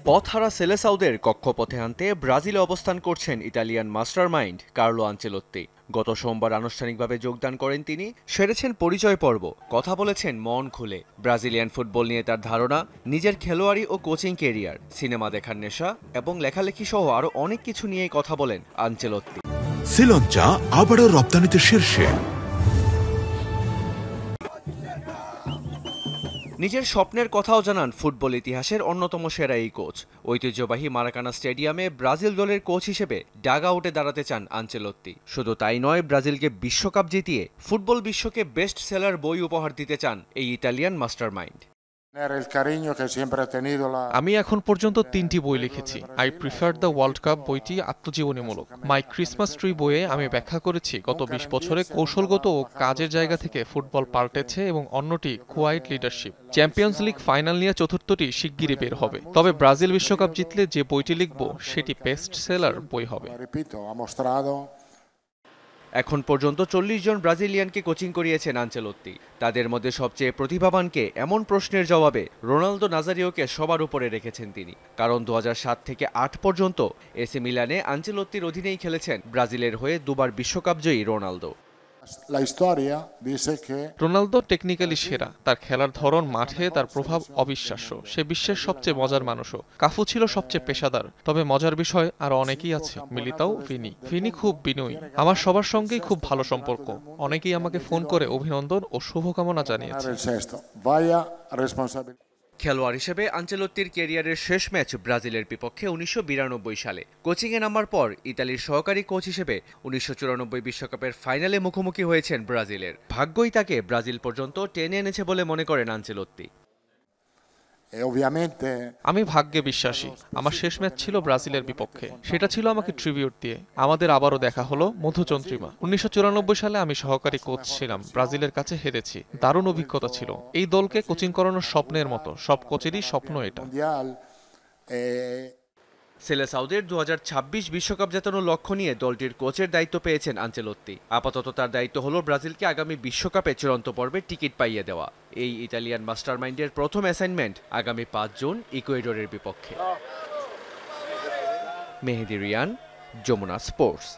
পথহারা সেলেসাউদের কক্ষপথে আনতে ব্রাজিলে অবস্থান করছেন ইতালিয়ান মাস্টারমাইন্ড কার্লো আনচেলোত্তি। গত সোমবার আনুষ্ঠানিকভাবে যোগদান করেন তিনি। সেরেছেন পরিচয় পর্ব, কথা বলেছেন মন খুলে। ব্রাজিলিয়ান ফুটবল নিয়ে তার ধারণা, নিজের খেলোয়াড়ি ও কোচিং কেরিয়ার, সিনেমা দেখার নেশা এবং লেখালেখি সহ আরও অনেক কিছু নিয়েই কথা বলেন আনচেলোত্তি। শ্রীলঙ্কা আবারও রপ্তানিতে শীর্ষে। নিজের স্বপ্নের কথাও জানান ফুটবল ইতিহাসের অন্যতম সেরা এই কোচ। ঐতিহ্যবাহী মারাকানা স্টেডিয়ামে ব্রাজিল দলের কোচ হিসেবে ডাগ আউটে দাঁড়াতে চান আনচেলোত্তি। শুধু তাই নয়, ব্রাজিলকে বিশ্বকাপ জিতিয়ে ফুটবল বিশ্বকে বেস্ট সেলার বই উপহার দিতে চান এই ইতালিয়ান মাস্টারমাইন্ড। আমি এখন পর্যন্ত 3টি বই লিখেছি। I prefer the world cup বইটি আত্মজীবনীমূলক। মাই ক্রিসমাস ট্রি বইয়ে আমি ব্যাখ্যা করেছি গত 20 বছরে কৌশলগত ও কাজের জায়গা থেকে ফুটবল পাল্টেছে, এবং অন্যটি quiet leadership. Champions league final নিয়ে চতুর্থটি শিগগিরই বের হবে। তবে ব্রাজিল বিশ্বকাপ জিতলে যে বইটি লিখব সেটি বেস্ট সেলার বই হবে। এখন পর্যন্ত 40 জন ব্রাজিলিয়ানকে কোচিং করিয়েছেন আনচেলোত্তি। তাদের মধ্যে সবচেয়ে প্রতিভাবানকে এমন প্রশ্নের জবাবে রোনালদো নাজারিওকে সবার উপরে রেখেছেন তিনি। কারণ 2007 থেকে 8 পর্যন্ত এসি মিলানে আনচেলোত্তির অধীনেই খেলেছেন ব্রাজিলের হয়ে দুবার বিশ্বকাপ জয়ী রোনালদো। রোনালদো টেকনিক্যালি সেরা, তার খেলার ধরন, মাঠে তার প্রভাব অবিশ্বাস্য। সে বিশ্বের সবচেয়ে মজার মানুষও। কাফু ছিল সবচেয়ে পেশাদার, তবে মজার বিষয় আরো অনেকেই আছে। মিলিতাও, ফিনি খুব বিনয়ী। আমার সবার সঙ্গেই খুব ভালো সম্পর্ক। অনেকেই আমাকে ফোন করে অভিনন্দন ও শুভকামনা জানিয়েছে। খেলোয়াড় হিসেবে আনচেলোত্তির ক্যারিয়ারের শেষ ম্যাচ ব্রাজিলের বিপক্ষে 1992 সালে। কোচিংয়ে নামার পর ইতালির সহকারী কোচ হিসেবে 1994 বিশ্বকাপের ফাইনালে মুখোমুখি হয়েছেন ব্রাজিলের। ভাগ্যই তাকে ব্রাজিল পর্যন্ত টেনে এনেছে বলে মনে করেন আনচেলোত্তি। আমি ভাগ্যে বিশ্বাসী। আমার শেষ ম্যাচ ছিল ব্রাজিলের বিপক্ষে। সেটা ছিল আমাকে ট্রিবিউট দিয়ে। আমাদের আবারও দেখা হলো মধুচন্দ্রিমা। 1994 সালে আমি সহকারী কোচ ছিলাম, ব্রাজিলের কাছে হেরেছি। দারুণ অভিজ্ঞতা ছিল। এই দলকে কোচিং করানোর স্বপ্নের মতো। সব কোচেরই স্বপ্ন এটা। সেলেসাউদের 2026 বিশ্বকাপ জেতানোর লক্ষ্য নিয়ে দলটির কোচের দায়িত্ব পেয়েছেন আনচেলোত্তি। আপাতত তার দায়িত্ব হলো ব্রাজিলকে আগামী বিশ্বকাপে চূড়ান্ত পর্বে টিকিট পাইয়ে দেওয়া। এই ইতালিয়ান মাস্টারমাইন্ডের প্রথম অ্যাসাইনমেন্ট আগামী 5 জুন ইকুয়েডরের বিপক্ষে। মেহেদী রিয়ান, যমুনা স্পোর্টস।